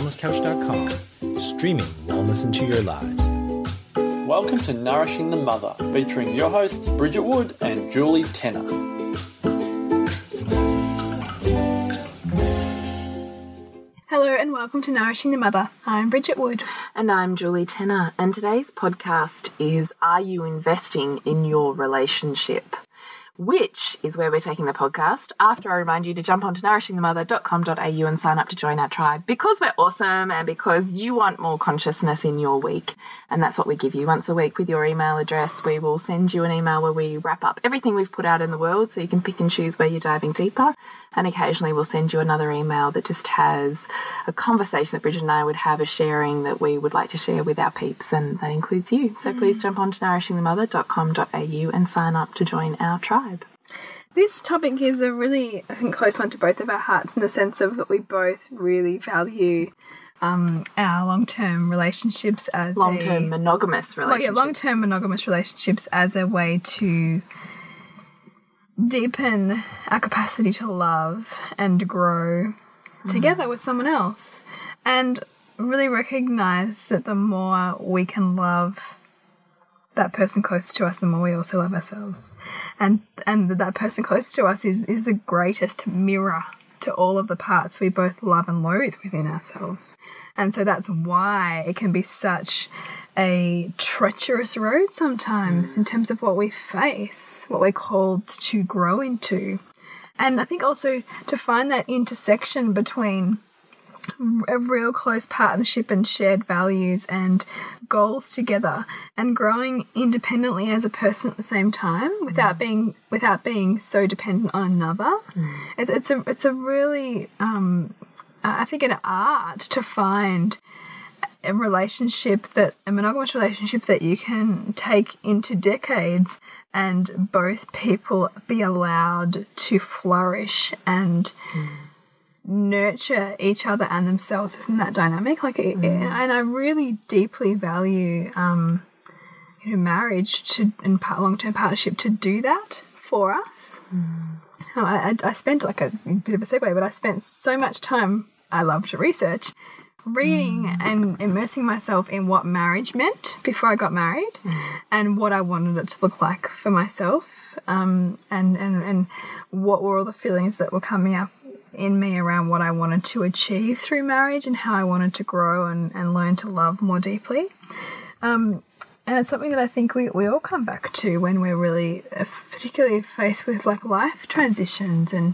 thewellnesscouch.com, streaming wellness into your lives. Welcome to Nourishing the Mother, featuring your hosts Bridget Wood and Julie Tenner. Hello and welcome to Nourishing the Mother. I'm Bridget Wood. And I'm Julie Tenner. And today's podcast is Are You Investing in Your Relationship? Which is where we're taking the podcast after I remind you to jump onto nourishingthemother.com.au and sign up to join our tribe, because we're awesome and because you want more consciousness in your week. And that's what we give you once a week with your email address. We will send you an email where we wrap up everything we've put out in the world so you can pick and choose where you're diving deeper. And occasionally we'll send you another email that just has a conversation that Bridget and I would have, a sharing that we would like to share with our peeps, and that includes you. So please jump onto nourishingthemother.com.au and sign up to join our tribe. This topic is a really, I think, close one to both of our hearts in the sense of that we both really value our long-term relationships as long-term monogamous relationships. Long-term monogamous relationships as a way to deepen our capacity to love and grow together with someone else, and really recognize that the more we can love that person close to us, the more we also love ourselves. And that person close to us is the greatest mirror to all of the parts we both love and loathe within ourselves. And so that's why it can be such a treacherous road sometimes in terms of what we face, what we're called to grow into. And I think also to find that intersection between a real close partnership and shared values and goals together, and growing independently as a person at the same time without being so dependent on another. It's a really I think an art to find a monogamous relationship that you can take into decades and both people be allowed to flourish and nurture each other and themselves within that dynamic. And I really deeply value marriage and long-term partnership to do that for us. I spent, like a bit of a segue, but I spent so much time, I love to research, reading and immersing myself in what marriage meant before I got married and what I wanted it to look like for myself, and what were all the feelings that were coming up in me around what I wanted to achieve through marriage and how I wanted to grow and learn to love more deeply. And it's something that I think we all come back to when we're really particularly faced with like life transitions and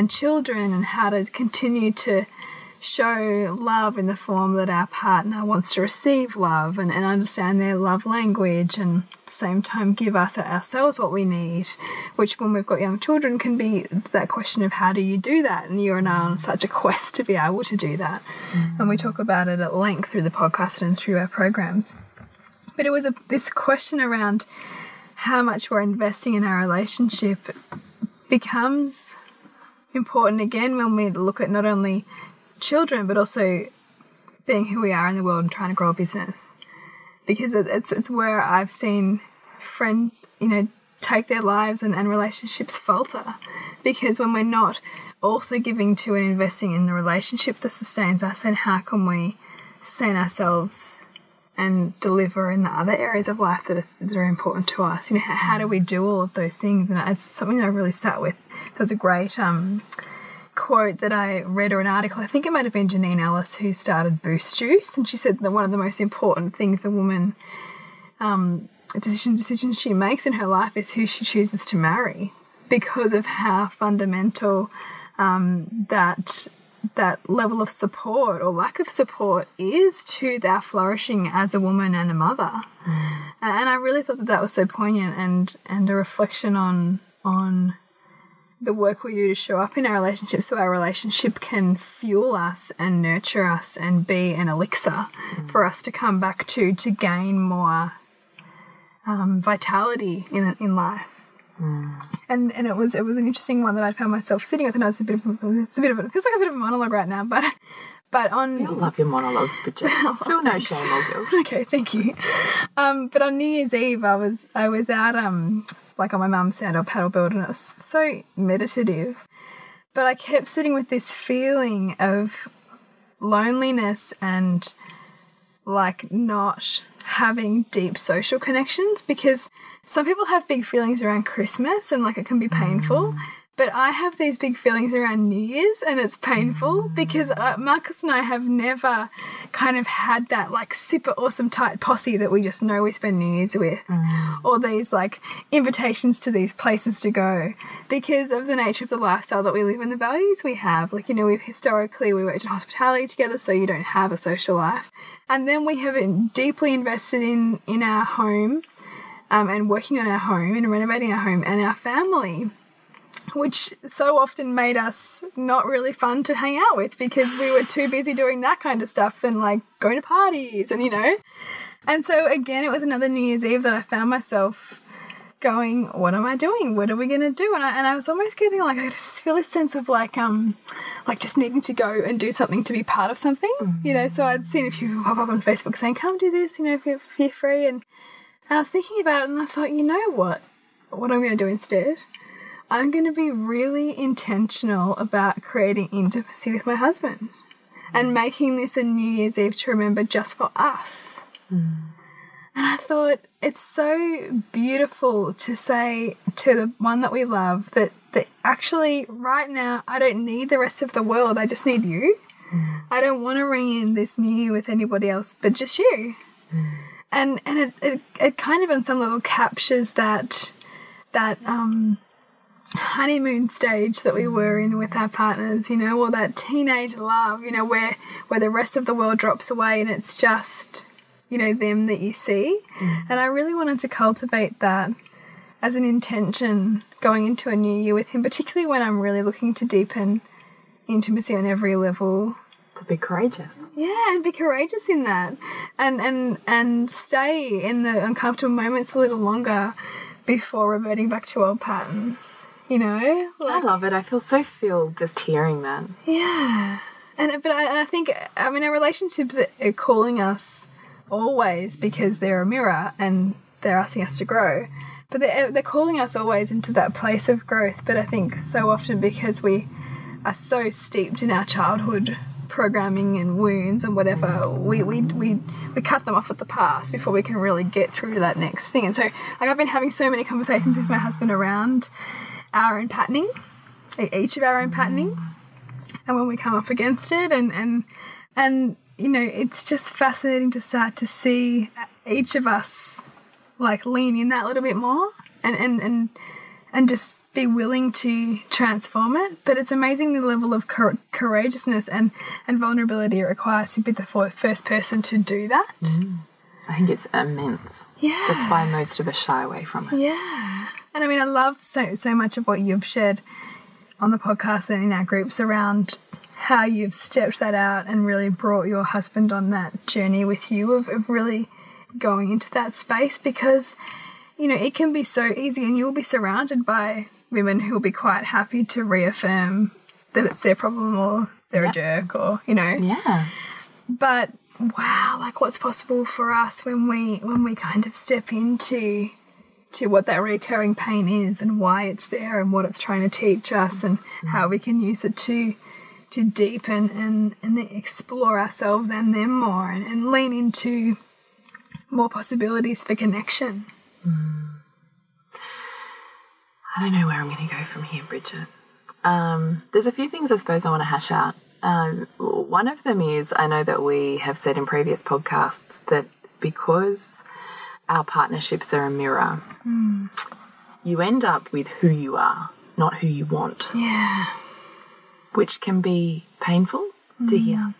children, and how to continue to show love in the form that our partner wants to receive love, and understand their love language, and at the same time give us ourselves what we need, which when we've got young children can be that question of how do you do that, and you and I are on such a quest to be able to do that. And we talk about it at length through the podcast and through our programs. But it was this question around how much we're investing in our relationship becomes important again when we look at not only children but also being who we are in the world and trying to grow a business, because it's where I've seen friends take their lives and relationships falter, because when we're not also giving to and investing in the relationship that sustains us, then how can we sustain ourselves and deliver in the other areas of life that are important to us? How do we do all of those things? And it's something that I really sat with. There was a great quote that I read, or an article, I think it might have been Janine Ellis who started Boost Juice, and she said that one of the most important things a woman decisions she makes in her life is who she chooses to marry, because of how fundamental that level of support or lack of support is to their flourishing as a woman and a mother. And I really thought that was so poignant and a reflection on the work we do to show up in our relationship, so our relationship can fuel us and nurture us and be an elixir for us to come back to gain more vitality in life. And it was an interesting one that I found myself sitting with, and it feels like a bit of a monologue right now, but on... I love your monologues, Bridget. Feel no shame or guilt. Okay, thank you. But on New Year's Eve, I was out on my mum's stand-up paddleboard, and it was so meditative. But I kept sitting with this feeling of loneliness and like not having deep social connections, because some people have big feelings around Christmas and like it can be painful. But I have these big feelings around New Year's and it's painful because Marcus and I have never kind of had that like super awesome tight posse that we just know we spend New Year's with, or these like invitations to these places to go because of the nature of the lifestyle that we live and the values we have. Like, you know, we worked in hospitality together, so you don't have a social life. And then we have deeply invested in our home and working on our home and renovating our home and our family, which so often made us not really fun to hang out with because we were too busy doing that kind of stuff than like going to parties and, you know. And so again, it was another New Year's Eve that I found myself going, what am I doing? What are we going to do? And I was almost getting like, I just feel this sense of like just needing to go and do something to be part of something, you know. So I'd seen a few people pop up on Facebook saying, come do this, you know, if you're free. And I was thinking about it and I thought, you know what I'm going to do instead? I'm going to be really intentional about creating intimacy with my husband and making this a New Year's Eve to remember just for us. And I thought it's so beautiful to say to the one that we love that actually right now I don't need the rest of the world, I just need you. I don't want to ring in this new year with anybody else but just you. And it kind of on some level captures that honeymoon stage that we were in with our partners, you know, or that teenage love, you know, where the rest of the world drops away and it's just, you know, them that you see. And I really wanted to cultivate that as an intention going into a new year with him, particularly when I'm really looking to deepen intimacy on every level. To be courageous. Yeah, and be courageous in that. And stay in the uncomfortable moments a little longer before reverting back to old patterns. You know, I love it. I feel so filled just hearing that. Yeah, but I think, I mean, our relationships are calling us always because they're a mirror and they're asking us to grow. But they're calling us always into that place of growth. But I think so often because we are so steeped in our childhood programming and wounds and whatever, we cut them off at the pass before we can really get through to that next thing. And so, like, I've been having so many conversations with my husband around our own patterning, each of our own patterning, and when we come up against it, and you know, it's just fascinating to start to see each of us like lean in that little bit more and just be willing to transform it. But it's amazing the level of courageousness and vulnerability it requires to be the first person to do that. I think it's immense. Yeah. That's why most of us shy away from it. Yeah. And I mean, I love so much of what you've shared on the podcast and in our groups around how you've stepped that out and really brought your husband on that journey with you of really going into that space, because, you know, it can be so easy and you'll be surrounded by women who will be quite happy to reaffirm that it's their problem or they're a jerk or, you know. Yeah. But wow, like what's possible for us when we kind of step into what that recurring pain is and why it's there and what it's trying to teach us and how we can use it to deepen and explore ourselves and them more and lean into more possibilities for connection. I don't know where I'm going to go from here, Bridget. There's a few things I suppose I want to hash out. One of them is, I know that we have said in previous podcasts that because our partnerships are a mirror, you end up with who you are, not who you want. Yeah. Which can be painful to hear.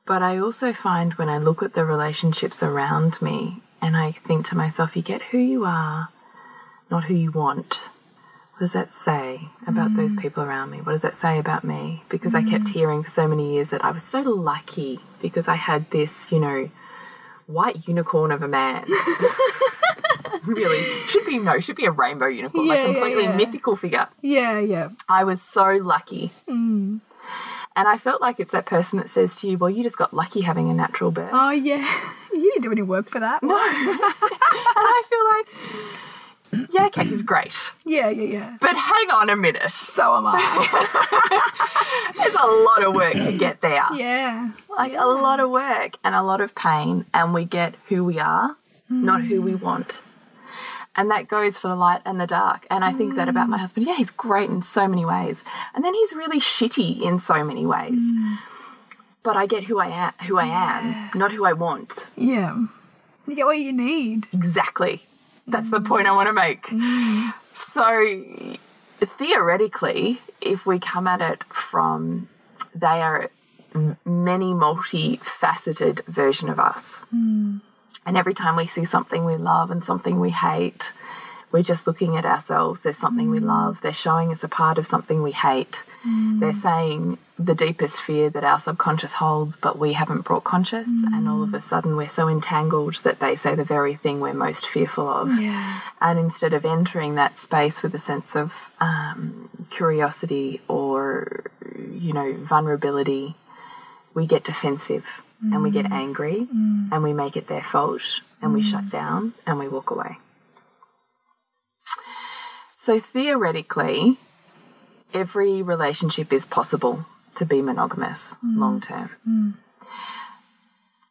But I also find when I look at the relationships around me and I think to myself, you get who you are, not who you want. What does that say about those people around me? What does that say about me? Because I kept hearing for so many years that I was so lucky because I had this, you know, white unicorn of a man. Really, should be a rainbow unicorn, like completely mythical figure. Yeah. I was so lucky. And I felt like it's that person that says to you, well, you just got lucky having a natural birth. Oh, yeah. You didn't do any work for that. No. And I feel like, yeah, okay, he's great. Yeah. But hang on a minute. So am I. There's a lot of work to get there. Yeah. Like a lot of work and a lot of pain, and we get who we are, not who we want. And that goes for the light and the dark. And I think that about my husband. Yeah, he's great in so many ways. And then he's really shitty in so many ways. But I get who I am, not who I want. Yeah. You get what you need. Exactly. That's the point I want to make. So theoretically, if we come at it from they are many multifaceted version of us. And every time we see something we love and something we hate, we're just looking at ourselves. There's something we love. They're showing us a part of something we hate. They're saying the deepest fear that our subconscious holds, but we haven't brought conscious. And all of a sudden we're so entangled that they say the very thing we're most fearful of. Yeah. And instead of entering that space with a sense of curiosity or, you know, vulnerability, we get defensive and we get angry and we make it their fault and we shut down and we walk away. So theoretically, every relationship is possible to be monogamous long term.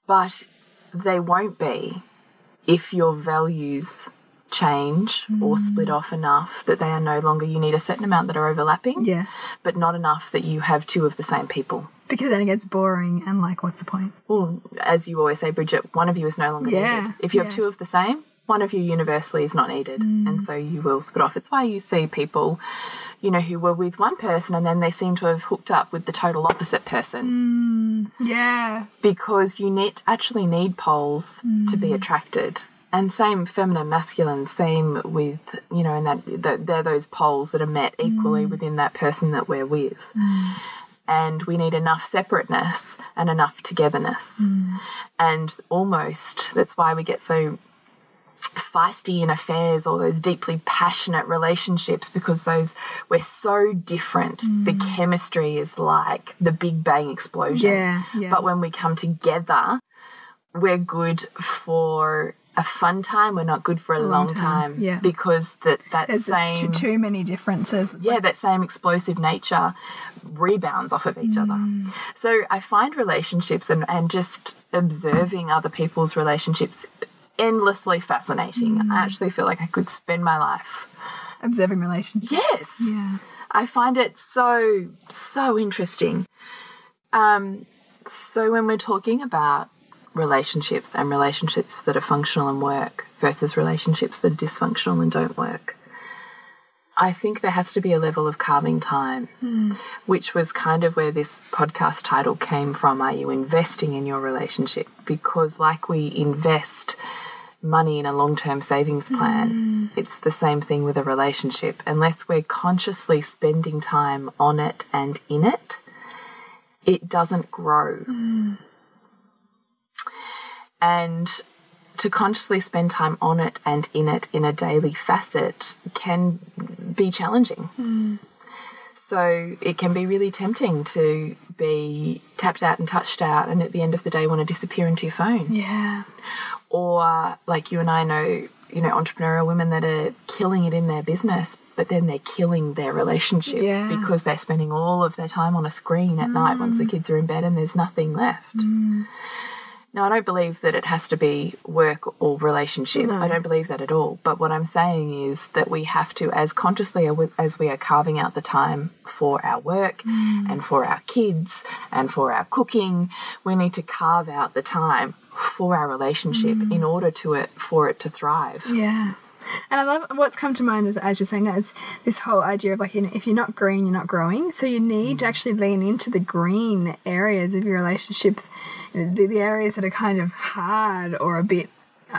But they won't be if your values change or split off enough that they are no longer, you need a certain amount that are overlapping, Yes. but not enough that you have two of the same people. Because then it gets boring and like, what's the point? Well, as you always say, Bridget, one of you is no longer needed. If you have two of the same, one of you universally is not needed. And so you will split off. It's why you see people, you know, who were with one person and then they seem to have hooked up with the total opposite person. Yeah. Because you actually need poles to be attracted. And same feminine, masculine, same with, you know, and that they're those poles that are met equally within that person that we're with. And we need enough separateness and enough togetherness. And almost, that's why we get so feisty in affairs or those deeply passionate relationships, because we're so different. The chemistry is like the Big Bang explosion. Yeah. But when we come together, we're good for a fun time. We're not good for a long time. Yeah. Because There's same too many differences. that same explosive nature rebounds off of each other. So I find relationships and just observing other people's relationships endlessly fascinating. I actually feel like I could spend my life observing relationships. Yes. Yeah. I find it so interesting. So when we're talking about relationships and relationships that are functional and work versus relationships that are dysfunctional and don't work, I think there has to be a level of carving time, which was kind of where this podcast title came from. Are you investing in your relationship? Because like we invest money in a long-term savings plan, it's the same thing with a relationship. Unless we're consciously spending time on it and in it, it doesn't grow. And to consciously spend time on it and in it in a daily facet can be challenging. So it can be really tempting to be tapped out and touched out and at the end of the day want to disappear into your phone. Yeah. Or like you and I know, you know, entrepreneurial women that are killing it in their business, but then they're killing their relationship because they're spending all of their time on a screen at night once the kids are in bed and there's nothing left. Now, I don't believe that it has to be work or relationship. I don't believe that at all. But what I'm saying is that we have to, as consciously as we are carving out the time for our work and for our kids and for our cooking, we need to carve out the time for our relationship in order for it to thrive. Yeah. And I love what's come to mind as you're saying that is this whole idea of like, if you're not green, you're not growing. So you need to actually lean into the green areas of your relationship, the areas that are kind of hard or a bit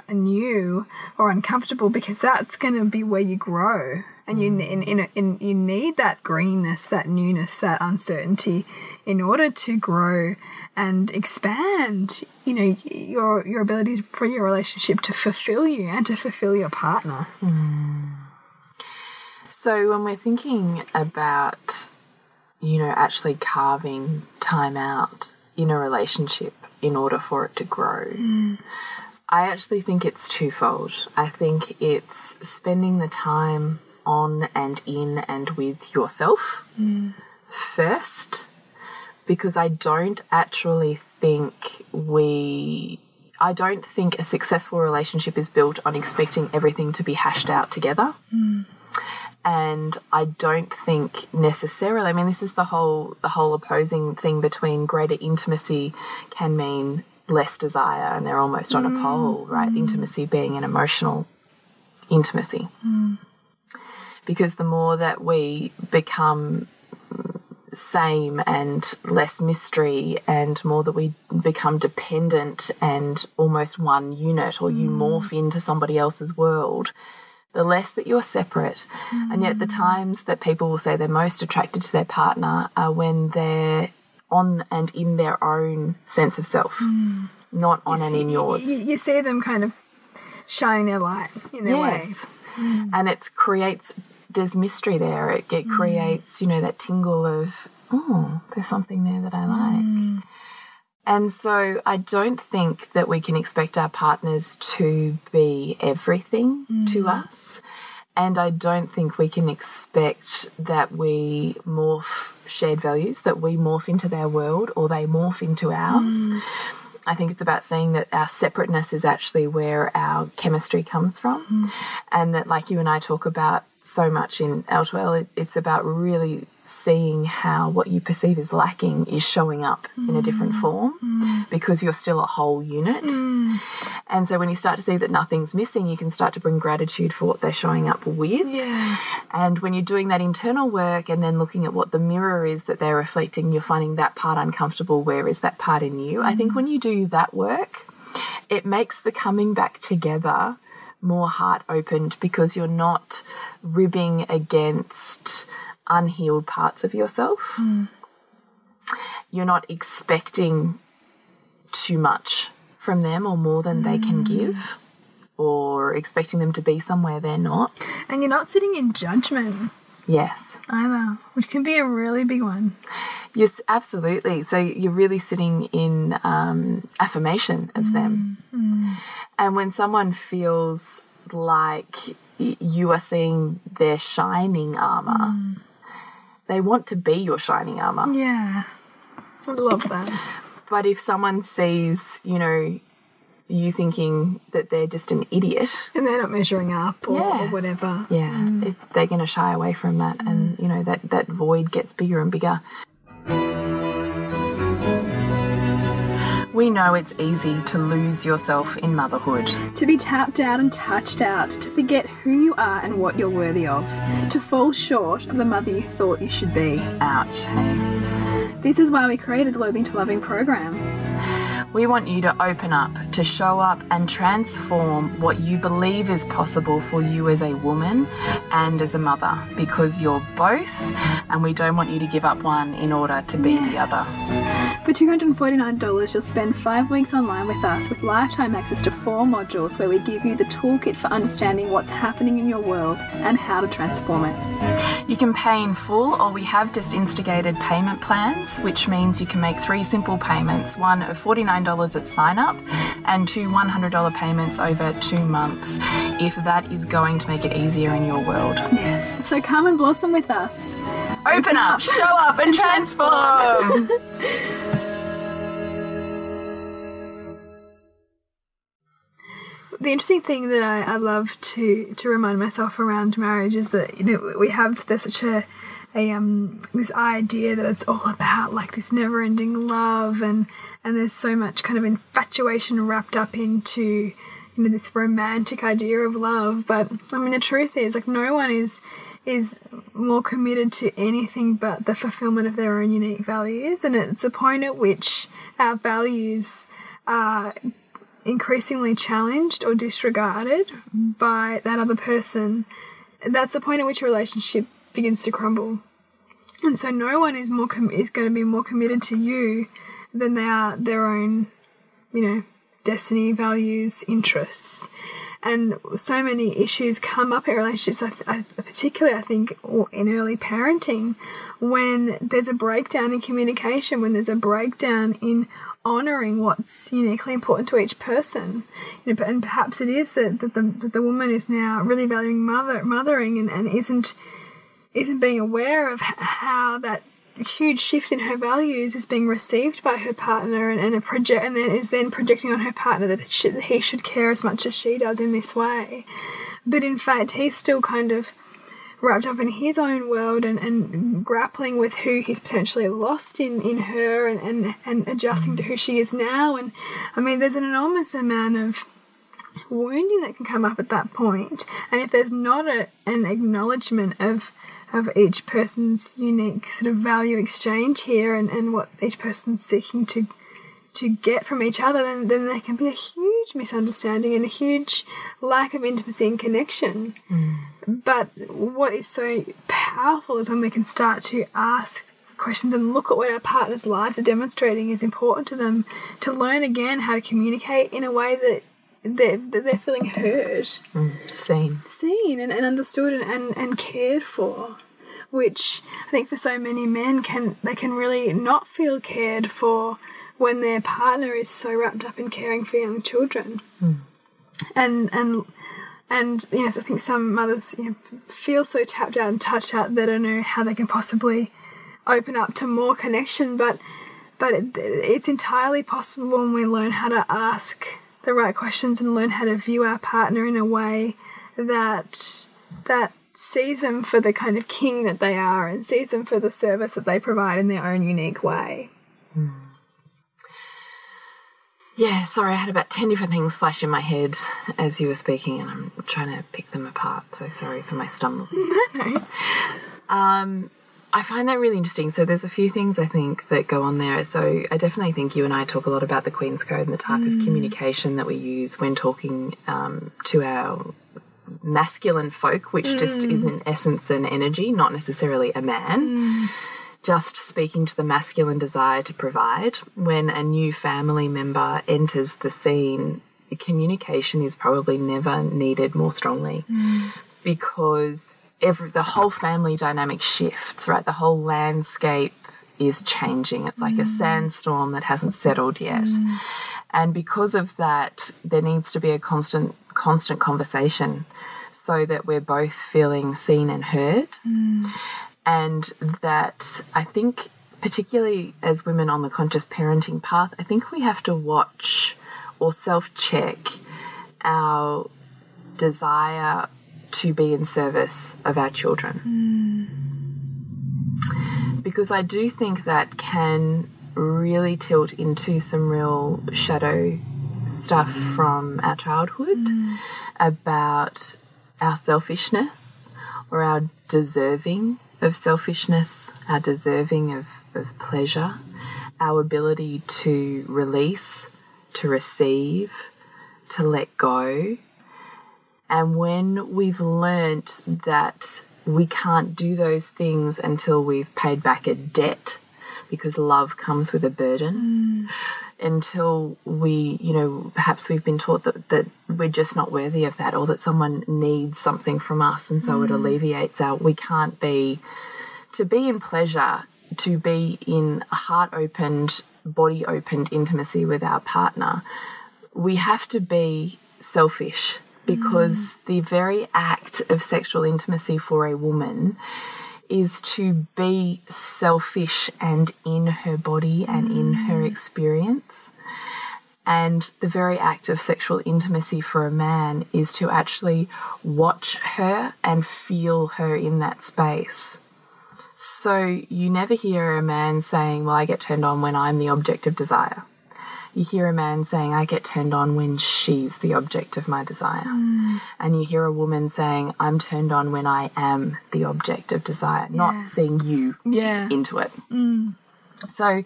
new or uncomfortable, because that's going to be where you grow. And you need that greenness, that newness, that uncertainty in order to grow and expand, you know, your ability for your relationship to fulfill you and to fulfill your partner. So when we're thinking about, you know, actually carving time out in a relationship in order for it to grow, I actually think it's twofold. I think it's spending the time on and in and with yourself first, because I don't actually think a successful relationship is built on expecting everything to be hashed out together. And I don't think necessarily, I mean, this is the whole opposing thing between greater intimacy can mean less desire, and they're almost on a pole, right? Intimacy being an emotional intimacy. Because the more that we become same and less mystery, and more that we become dependent and almost one unit, or you morph into somebody else's world, the less that you're separate. And yet the times that people will say they're most attracted to their partner are when they're on and in their own sense of self, not on and in yours. You see them kind of shining their light in their way. And it creates, there's mystery there. It creates, you know, that tingle of, oh, there's something there that I like. And so I don't think that we can expect our partners to be everything to us. And I don't think we can expect that we morph shared values, that we morph into their world or they morph into ours. I think it's about seeing that our separateness is actually where our chemistry comes from. And that, like you and I talk about so much in L12, it's about really seeing how what you perceive as lacking is showing up in a different form, because you're still a whole unit. And so when you start to see that nothing's missing, you can start to bring gratitude for what they're showing up with. And when you're doing that internal work and then looking at what the mirror is that they're reflecting, you're finding that part uncomfortable. Where is that part in you? I think when you do that work, it makes the coming back together more heart opened, because you're not ribbing against unhealed parts of yourself. You're not expecting too much from them or more than they can give, or expecting them to be somewhere they're not. And you're not sitting in judgment. Yes. Either, which can be a really big one. Yes, absolutely. So you're really sitting in affirmation of them. And when someone feels like you are seeing their shining armour, they want to be your shining armour. Yeah. I love that. But if someone sees, you know, you thinking that they're just an idiot, and they're not measuring up or whatever. They're going to shy away from that, and, you know, that void gets bigger and bigger. We know it's easy to lose yourself in motherhood. To be tapped out and touched out, to forget who you are and what you're worthy of, to fall short of the mother you thought you should be. Ouch, hey. This is why we created the Loathing to Loving program. We want you to open up, to show up and transform what you believe is possible for you as a woman and as a mother, because you're both, and we don't want you to give up one in order to be the other. For $249, you'll spend 5 weeks online with us with lifetime access to 4 modules where we give you the toolkit for understanding what's happening in your world and how to transform it. You can pay in full, or we have just instigated payment plans, which means you can make 3 simple payments, one of $49 at sign up and 2 $100 payments over 2 months, if that is going to make it easier in your world. Yes, so come and blossom with us. Open up, show up and transform. The interesting thing that I love to remind myself around marriage is that, you know, we have this this idea that it's all about like this never-ending love, and there's so much kind of infatuation wrapped up into, you know, this romantic idea of love. But I mean, the truth is, like, no one is more committed to anything but the fulfillment of their own unique values, and it's a point at which our values are increasingly challenged or disregarded by that other person. That's the point at which a relationship begins to crumble. And so no one is going to be more committed to you than they are their own, you know, destiny, values, interests. And so many issues come up in relationships, particularly I think in early parenting, when there's a breakdown in communication, when there's a breakdown in honouring what's uniquely important to each person. And perhaps it is that the woman is now really valuing mothering and isn't being aware of how that huge shift in her values is being received by her partner and then is projecting on her partner that he should care as much as she does in this way. But in fact, he's still kind of wrapped up in his own world and grappling with who he's potentially lost in her and adjusting to who she is now. And I mean, there's an enormous amount of wounding that can come up at that point. And if there's not an acknowledgement of each person's unique sort of value exchange here and what each person's seeking to get from each other, then there can be a huge misunderstanding and a huge lack of intimacy and connection. But what is so powerful is when we can start to ask questions and look at what our partner's lives are demonstrating is important to them, to learn again how to communicate in a way that they're feeling heard, seen and understood and cared for, which I think for so many men they can really not feel cared for when their partner is so wrapped up in caring for young children. And yes, I think some mothers feel so tapped out and touched out they don't know how they can possibly open up to more connection, but it's entirely possible when we learn how to ask the right questions and learn how to view our partner in a way that sees them for the kind of king that they are and sees them for the service that they provide in their own unique way. Yeah, sorry, I had about 10 different things flash in my head as you were speaking, and I'm trying to pick them apart, so sorry for my stumble. I find that really interesting. So there's a few things I think that go on there. So I definitely think you and I talk a lot about the Queen's Code and the type of communication that we use when talking to our masculine folk, which just is in essence an energy, not necessarily a man. Just speaking to the masculine desire to provide. When a new family member enters the scene, communication is probably never needed more strongly because the whole family dynamic shifts, right? The whole landscape is changing. It's like a sandstorm that hasn't settled yet. And because of that, there needs to be a constant conversation so that we're both feeling seen and heard. And that I think, particularly as women on the conscious parenting path, I think we have to watch or self-check our desire to be in service of our children. Because I do think that can really tilt into some real shadow stuff from our childhood about our selfishness or our deserving of selfishness, our deserving of pleasure, our ability to release, to receive, to let go. And when we've learnt that we can't do those things until we've paid back a debt, because love comes with a burden, until we, perhaps we've been taught that we're just not worthy of that, or that someone needs something from us, and so it alleviates we can't be, to be in pleasure, to be in a heart-opened, body-opened intimacy with our partner, we have to be selfish, because the very act of sexual intimacy for a woman is to be selfish and in her body and in her experience. And the very act of sexual intimacy for a man is to actually watch her and feel her in that space. So you never hear a man saying, well, I get turned on when I'm the object of desire. You hear a man saying, I get turned on when she's the object of my desire. And you hear a woman saying, I'm turned on when I am the object of desire, not seeing you into it. So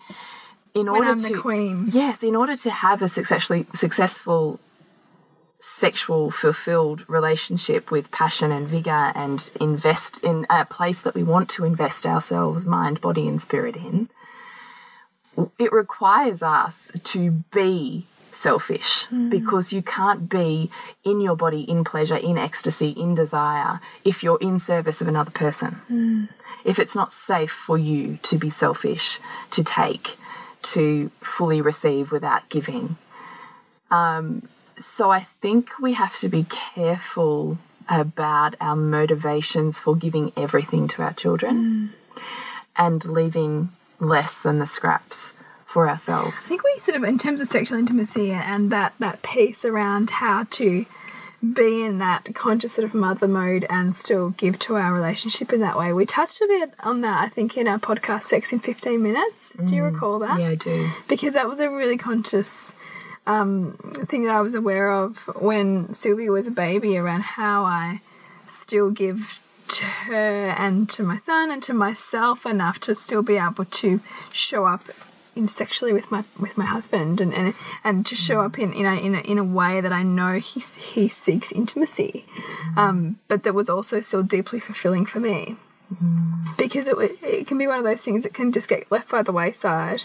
in order I'm the queen. Yes, in order to have a successful sexual fulfilled relationship with passion and vigor and invest in a place that we want to invest ourselves, mind, body and spirit in, it requires us to be selfish, because you can't be in your body, in pleasure, in ecstasy, in desire, if you're in service of another person. If it's not safe for you to be selfish, to take, to fully receive without giving. So I think we have to be careful about our motivations for giving everything to our children and leaving less than the scraps for ourselves. I think we sort of, in terms of sexual intimacy and that piece around how to be in that conscious sort of mother mode and still give to our relationship in that way. We touched a bit on that, I think, in our podcast, Sex in 15 Minutes. Do you recall that? Yeah, I do. Because that was a really conscious thing that I was aware of when Sylvia was a baby, around how I still give to her and to my son and to myself enough to still be able to show up sexually with my husband and to show up in a way that I know he seeks intimacy, but that was also still deeply fulfilling for me, because it can be one of those things that can just get left by the wayside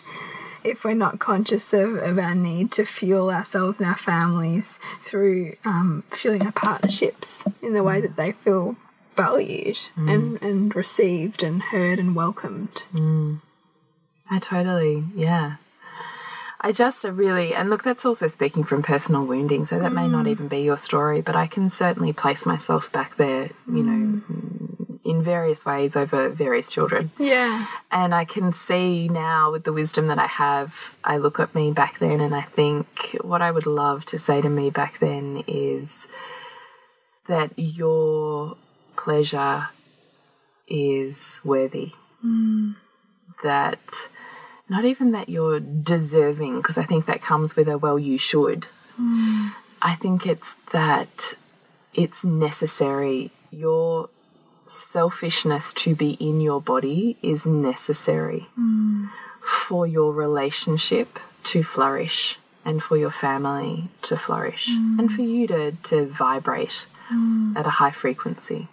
if we're not conscious of our need to fuel ourselves and our families through fueling our partnerships in the way that they feel valued and received and heard and welcomed. I totally, yeah. I just really, and look, that's also speaking from personal wounding, so that may not even be your story, but I can certainly place myself back there, you know, in various ways over various children. Yeah. And I can see now, with the wisdom that I have, I look at me back then and I think what I would love to say to me back then is that your pleasure is worthy. That not even that you're deserving, because I think that comes with a well, you should. I think it's that it's necessary. Your selfishness to be in your body is necessary for your relationship to flourish and for your family to flourish and for you to vibrate at a high frequency.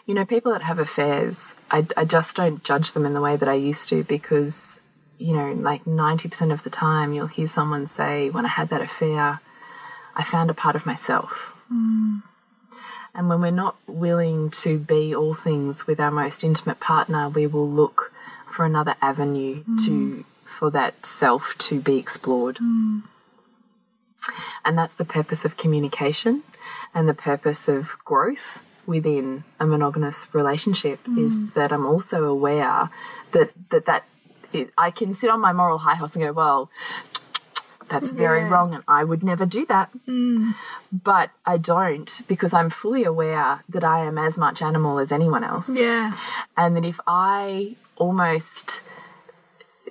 You know, people that have affairs, I just don't judge them in the way that I used to, because, you know, like 90% of the time you'll hear someone say, when I had that affair, I found a part of myself. And when we're not willing to be all things with our most intimate partner, we will look for another avenue for that self to be explored. And that's the purpose of communication and the purpose of growth within a monogamous relationship, is that I'm also aware that I can sit on my moral high horse and go, well, that's very wrong and I would never do that. But I don't, because I'm fully aware that I am as much animal as anyone else. Yeah. And that if I almost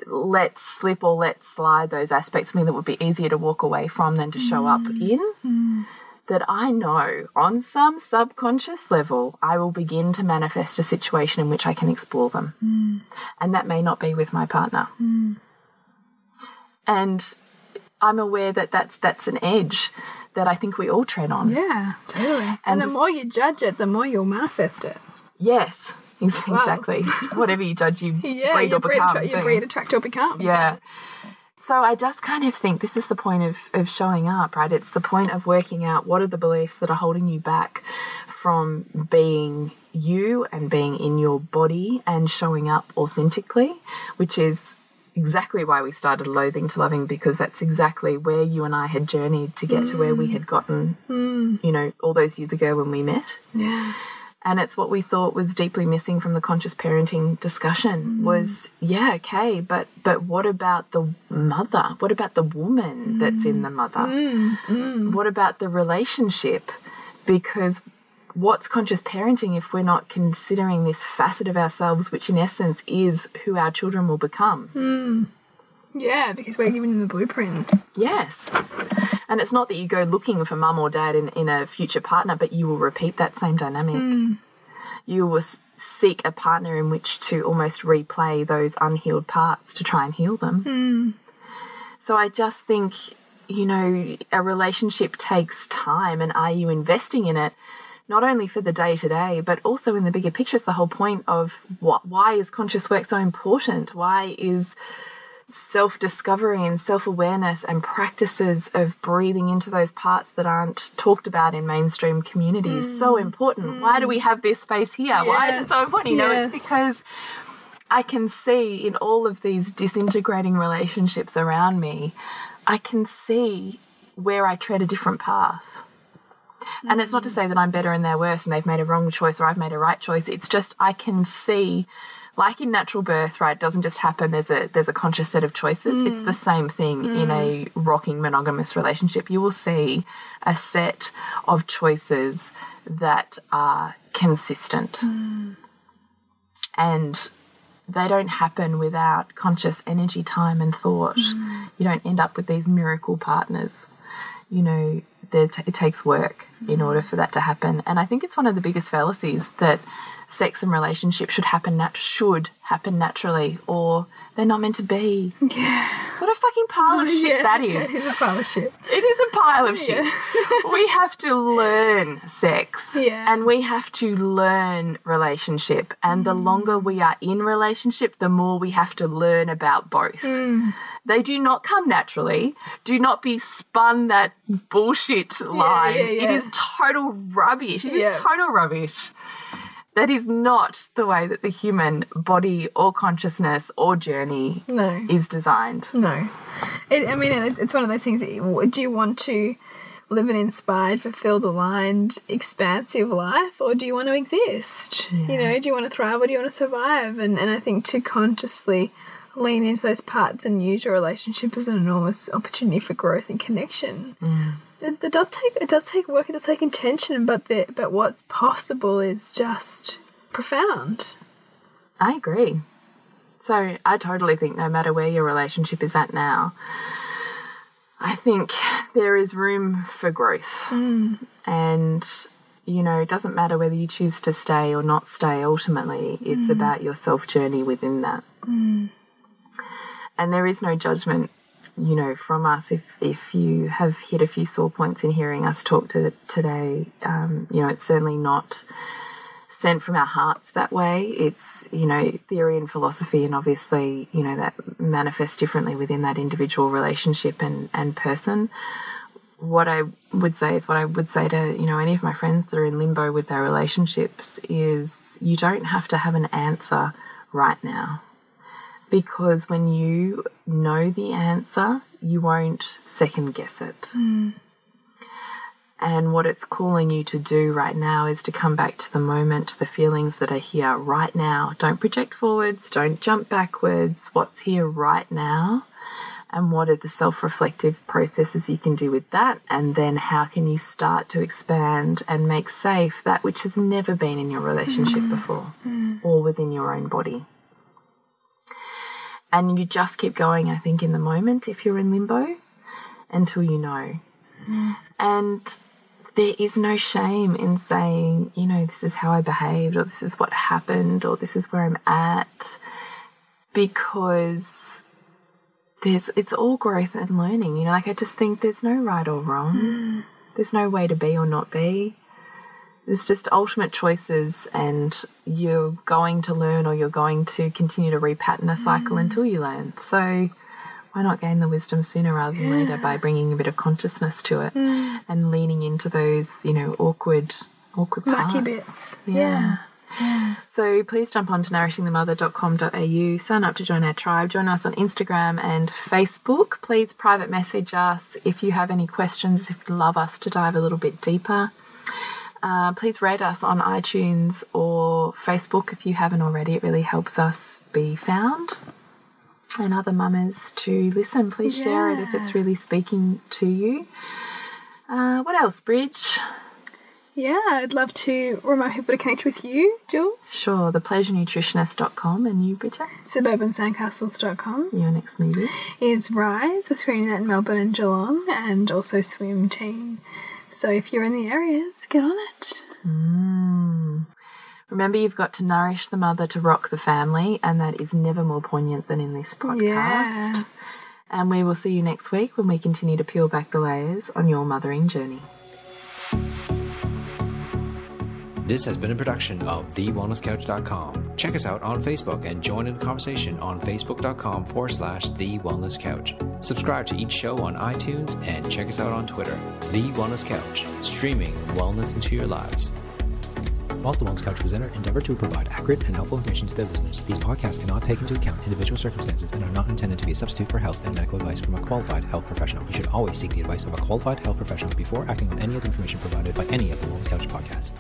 let slip or let slide those aspects of me that would be easier to walk away from than to show up in, that I know on some subconscious level I will begin to manifest a situation in which I can explore them. And that may not be with my partner. And I'm aware that that's an edge that I think we all tread on. Yeah, totally. And the more you judge it, the more you'll manifest it. Yes, exactly. Whatever you judge, you breed or become. You breed, attract, or become. Yeah. So I just kind of think this is the point of showing up, right? It's the point of working out what are the beliefs that are holding you back from being you and being in your body and showing up authentically, which is exactly why we started Loathing to Loving, because that's exactly where you and I had journeyed to get to where we had gotten, you know, all those years ago when we met. Yeah. And it's what we thought was deeply missing from the conscious parenting discussion was, yeah, okay, but what about the mother? What about the woman that's in the mother? What about the relationship? Because what's conscious parenting if we're not considering this facet of ourselves, which in essence is who our children will become? Yeah, because we're giving them the blueprint. Yes. And it's not that you go looking for mum or dad in a future partner, but you will repeat that same dynamic. You will seek a partner in which to almost replay those unhealed parts to try and heal them. So I just think, you know, a relationship takes time, and are you investing in it? Not only for the day-to-day, but also in the bigger picture. It's the whole point of why is conscious work so important? Why is self-discovery and self-awareness and practices of breathing into those parts that aren't talked about in mainstream communities so important? Why do we have this space here? Why is it so important? You know, it's because I can see in all of these disintegrating relationships around me, I can see where I tread a different path. And it's not to say that I'm better and they're worse and they've made a wrong choice or I've made a right choice. It's just I can see, like in natural birth, right, it doesn't just happen. There's a conscious set of choices. It's the same thing in a rocking monogamous relationship. You will see a set of choices that are consistent. And they don't happen without conscious energy, time and thought. You don't end up with these miracle partners. You know, it takes work in order for that to happen. And I think it's one of the biggest fallacies that sex and relationship should happen naturally, or they're not meant to be. Yeah. What a fucking pile of shit that is. It is a pile of shit. It is a pile of shit. We have to learn sex. Yeah. And we have to learn relationship. And the longer we are in relationship, the more we have to learn about both. They do not come naturally. Do not be spun that bullshit line. It is total rubbish. It is total rubbish. That is not the way that the human body or consciousness or journey is designed. No. It's one of those things. Do you want to live an inspired, fulfilled, aligned, expansive life, or do you want to exist? Yeah. You know, do you want to thrive or do you want to survive? And I think to consciously lean into those parts and use your relationship as an enormous opportunity for growth and connection. It does take work, it does take intention, but what's possible is just profound. I agree. So I totally think no matter where your relationship is at now, I think there is room for growth. And, you know, it doesn't matter whether you choose to stay or not stay, ultimately, it's about your self-journey within that. And there is no judgment, you know, from us if you have hit a few sore points in hearing us talk today. You know, it's certainly not sent from our hearts that way. It's, you know, theory and philosophy, and obviously, you know, that manifests differently within that individual relationship and person. What I would say is what I would say to, you know, any of my friends that are in limbo with their relationships is you don't have to have an answer right now. Because when you know the answer, you won't second guess it. And what it's calling you to do right now is to come back to the moment, the feelings that are here right now. Don't project forwards, don't jump backwards. What's here right now? And what are the self-reflective processes you can do with that? And then how can you start to expand and make safe that which has never been in your relationship before or within your own body? And you just keep going, I think, in the moment if you're in limbo until you know. And there is no shame in saying, you know, this is how I behaved, or this is what happened, or this is where I'm at, because it's all growth and learning. You know, like I just think there's no right or wrong. There's no way to be or not be. There's just ultimate choices, and you're going to learn, or you're going to continue to repattern a cycle until you learn. So why not gain the wisdom sooner rather than later by bringing a bit of consciousness to it and leaning into those, you know, awkward parts. Mucky bits. Yeah. So please jump on to nourishingthemother.com.au, sign up to join our tribe, join us on Instagram and Facebook. Please private message us if you have any questions, if you'd love us to dive a little bit deeper. Please rate us on iTunes or Facebook if you haven't already. It really helps us be found and other mamas to listen. Please share it if it's really speaking to you. What else, Bridge? Yeah, I'd love to remind people to connect with you, Jules. Sure, thepleasurenutritionist.com, and you, Bridget? Suburbansandcastles.com. Your next movie is Rise. We're screening that in Melbourne and Geelong, and also Swim Team. So if you're in the areas, get on it. Remember, you've got to nourish the mother to rock the family, and that is never more poignant than in this podcast. Yeah. And we will see you next week when we continue to peel back the layers on your mothering journey. This has been a production of TheWellnessCouch.com. Check us out on Facebook and join in the conversation on Facebook.com/TheWellnessCouch. Subscribe to each show on iTunes and check us out on Twitter. The Wellness Couch, streaming wellness into your lives. Whilst the Wellness Couch presenter endeavor to provide accurate and helpful information to their listeners, these podcasts cannot take into account individual circumstances and are not intended to be a substitute for health and medical advice from a qualified health professional. You should always seek the advice of a qualified health professional before acting on any of the information provided by any of the Wellness Couch podcasts.